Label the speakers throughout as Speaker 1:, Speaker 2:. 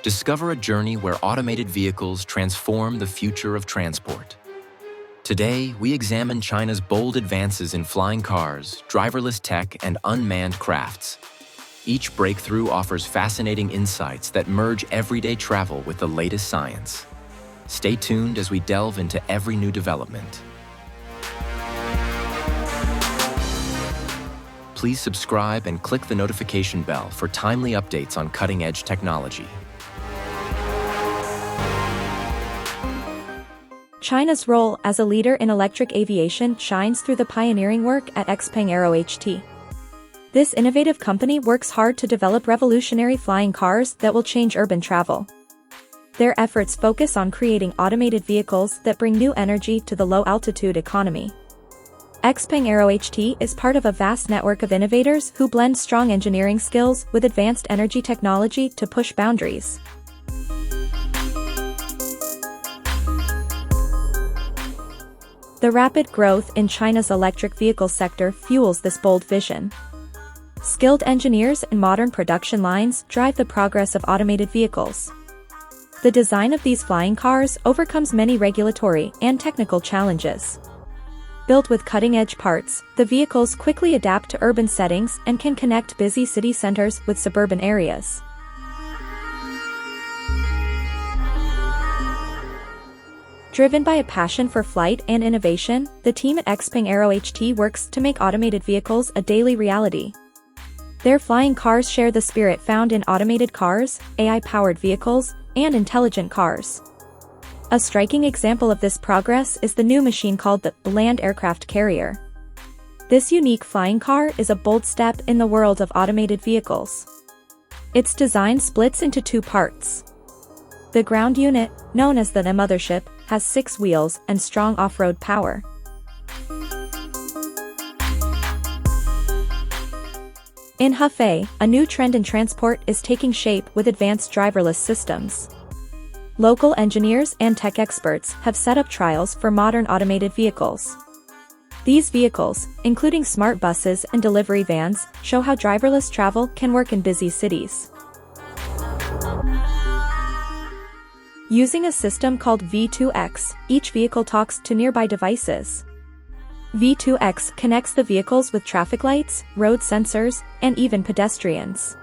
Speaker 1: Discover a journey where automated vehicles transform the future of transport. Today, we examine China's bold advances in flying cars, driverless tech, and unmanned crafts. Each breakthrough offers fascinating insights that merge everyday travel with the latest science. Stay tuned as we delve into every new development. Please subscribe and click the notification bell for timely updates on cutting-edge technology.
Speaker 2: China's role as a leader in electric aviation shines through the pioneering work at XPeng Aero HT. This innovative company works hard to develop revolutionary flying cars that will change urban travel. Their efforts focus on creating automated vehicles that bring new energy to the low-altitude economy. XPeng Aero HT is part of a vast network of innovators who blend strong engineering skills with advanced energy technology to push boundaries. The rapid growth in China's electric vehicle sector fuels this bold vision. Skilled engineers and modern production lines drive the progress of automated vehicles. The design of these flying cars overcomes many regulatory and technical challenges. Built with cutting-edge parts, the vehicles quickly adapt to urban settings and can connect busy city centers with suburban areas. Driven by a passion for flight and innovation, the team at XPeng Aero HT works to make automated vehicles a daily reality. Their flying cars share the spirit found in automated cars, AI-powered vehicles, and intelligent cars. A striking example of this progress is the new machine called the Land Aircraft Carrier. This unique flying car is a bold step in the world of automated vehicles. Its design splits into two parts. The ground unit, known as the mothership, has 6 wheels and strong off-road power. In Hefei, a new trend in transport is taking shape with advanced driverless systems. Local engineers and tech experts have set up trials for modern automated vehicles. These vehicles, including smart buses and delivery vans, show how driverless travel can work in busy cities. Using a system called V2X, each vehicle talks to nearby devices. V2X connects the vehicles with traffic lights, road sensors, and even pedestrians.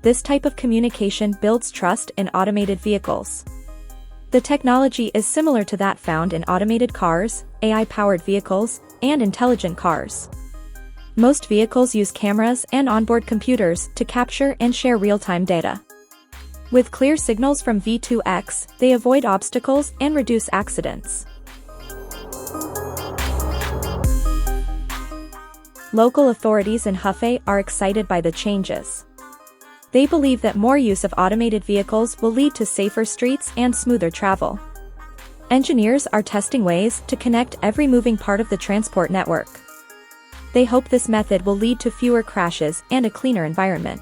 Speaker 2: This type of communication builds trust in automated vehicles. The technology is similar to that found in automated cars, AI-powered vehicles, and intelligent cars. Most vehicles use cameras and onboard computers to capture and share real-time data. With clear signals from V2X, they avoid obstacles and reduce accidents. Local authorities in Hefei are excited by the changes. They believe that more use of automated vehicles will lead to safer streets and smoother travel. Engineers are testing ways to connect every moving part of the transport network. They hope this method will lead to fewer crashes and a cleaner environment.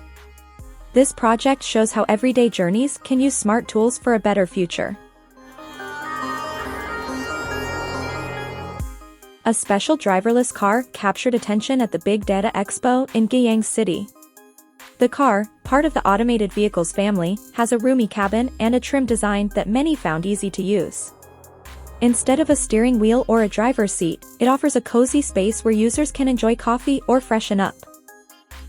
Speaker 2: This project shows how everyday journeys can use smart tools for a better future. A special driverless car captured attention at the Big Data Expo in Guiyang City. The car, part of the automated vehicles family, has a roomy cabin and a trim design that many found easy to use. Instead of a steering wheel or a driver's seat, it offers a cozy space where users can enjoy coffee or freshen up.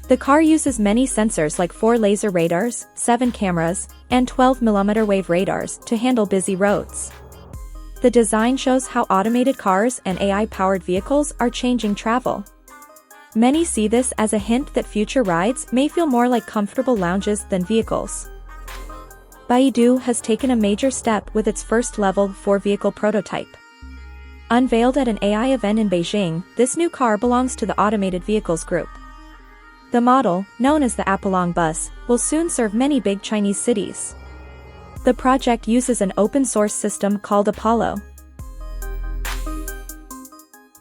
Speaker 2: The car uses many sensors like 4 laser radars, 7 cameras, and 12mm wave radars to handle busy roads. The design shows how automated cars and AI-powered vehicles are changing travel. Many see this as a hint that future rides may feel more like comfortable lounges than vehicles. Baidu has taken a major step with its first Level 4 vehicle prototype. Unveiled at an AI event in Beijing, this new car belongs to the Automated Vehicles Group. The model, known as the Apolong bus, will soon serve many big Chinese cities. The project uses an open-source system called Apollo.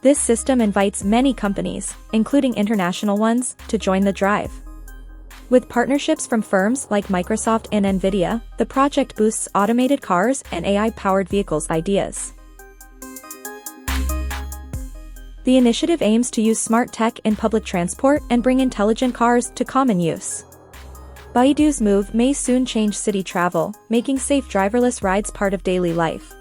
Speaker 2: This system invites many companies, including international ones, to join the drive. With partnerships from firms like Microsoft and NVIDIA, the project boosts automated cars and AI-powered vehicles ideas. The initiative aims to use smart tech in public transport and bring intelligent cars to common use. Baidu's move may soon change city travel, making safe driverless rides part of daily life.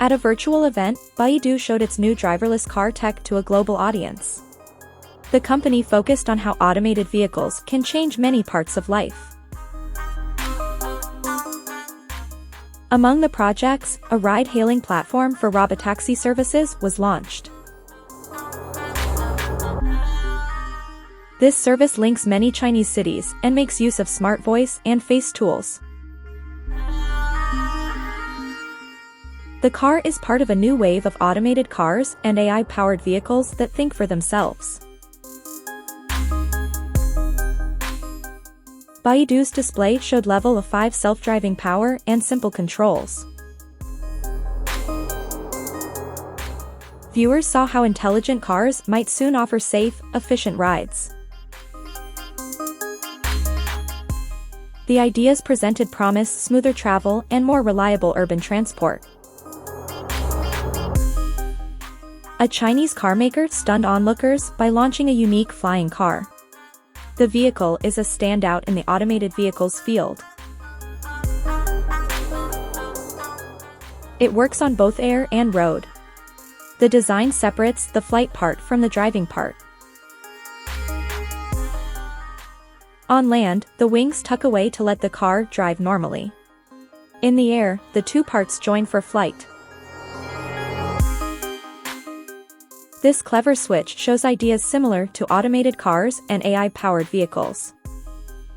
Speaker 2: At a virtual event, Baidu showed its new driverless car tech to a global audience. The company focused on how automated vehicles can change many parts of life. Among the projects, a ride-hailing platform for robotaxi services was launched. This service links many Chinese cities and makes use of smart voice and face tools. The car is part of a new wave of automated cars and AI-powered vehicles that think for themselves. Baidu's display showed level of 5 self-driving power and simple controls. Viewers saw how intelligent cars might soon offer safe, efficient rides. The ideas presented promise smoother travel and more reliable urban transport. A Chinese carmaker stunned onlookers by launching a unique flying car. The vehicle is a standout in the automated vehicles field. It works on both air and road. The design separates the flight part from the driving part. On land, the wings tuck away to let the car drive normally. In the air, the two parts join for flight. This clever switch shows ideas similar to automated cars and AI-powered vehicles.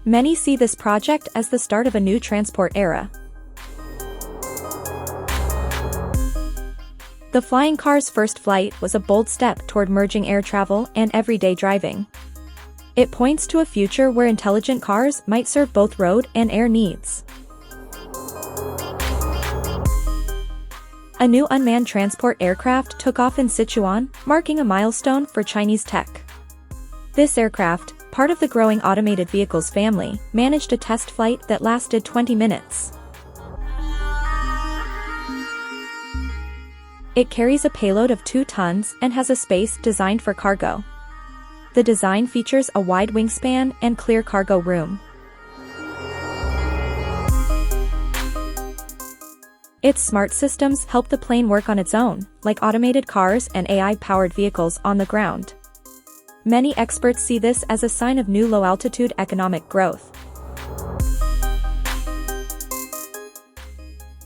Speaker 2: Many see this project as the start of a new transport era. The flying car's first flight was a bold step toward merging air travel and everyday driving. It points to a future where intelligent cars might serve both road and air needs. A new unmanned transport aircraft took off in Sichuan, marking a milestone for Chinese tech. This aircraft, part of the growing automated vehicles family, managed a test flight that lasted 20 minutes. It carries a payload of 2 tons and has a space designed for cargo. The design features a wide wingspan and clear cargo room. Its smart systems help the plane work on its own, like automated cars and AI-powered vehicles on the ground. Many experts see this as a sign of new low-altitude economic growth.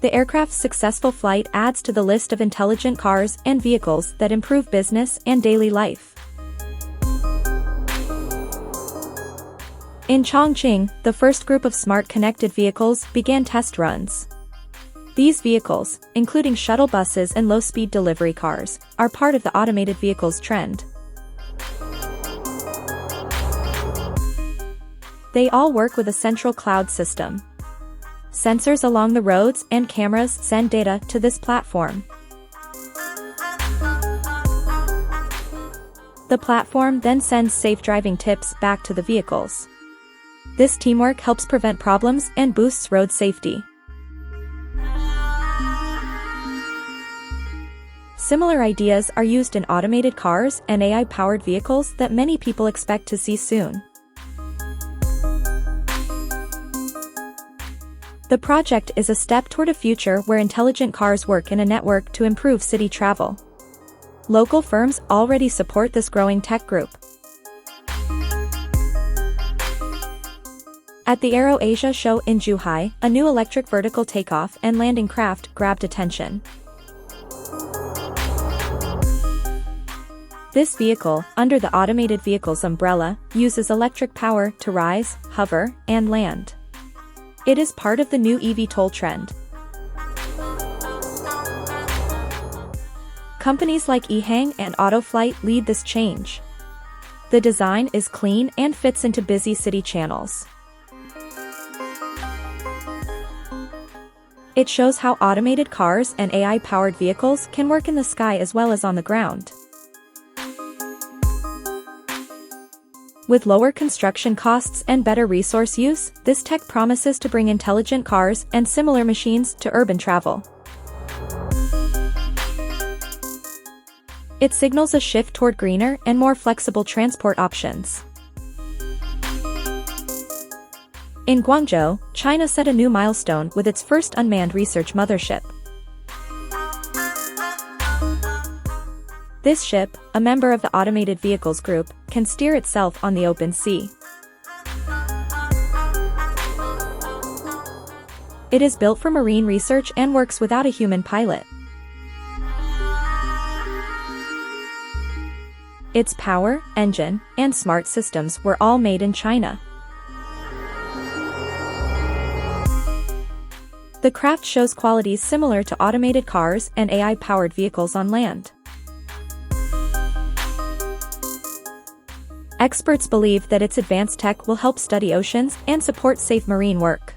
Speaker 2: The aircraft's successful flight adds to the list of intelligent cars and vehicles that improve business and daily life. In Chongqing, the first group of smart connected vehicles began test runs. These vehicles, including shuttle buses and low-speed delivery cars, are part of the automated vehicles trend. They all work with a central cloud system. Sensors along the roads and cameras send data to this platform. The platform then sends safe driving tips back to the vehicles. This teamwork helps prevent problems and boosts road safety. Similar ideas are used in automated cars and AI-powered vehicles that many people expect to see soon. The project is a step toward a future where intelligent cars work in a network to improve city travel. Local firms already support this growing tech group. At the Aero Asia show in Zhuhai, a new electric vertical takeoff and landing craft grabbed attention. This vehicle, under the automated vehicles umbrella, uses electric power to rise, hover, and land. It is part of the new EV-tol trend. Companies like eHang and Autoflight lead this change. The design is clean and fits into busy city channels. It shows how automated cars and AI-powered vehicles can work in the sky as well as on the ground. With lower construction costs and better resource use, this tech promises to bring intelligent cars and similar machines to urban travel. It signals a shift toward greener and more flexible transport options. In Guangzhou, China set a new milestone with its first unmanned research mothership. This ship, a member of the Automated Vehicles Group, can steer itself on the open sea. It is built for marine research and works without a human pilot. Its power, engine, and smart systems were all made in China. The craft shows qualities similar to automated cars and AI-powered vehicles on land. Experts believe that its advanced tech will help study oceans and support safe marine work.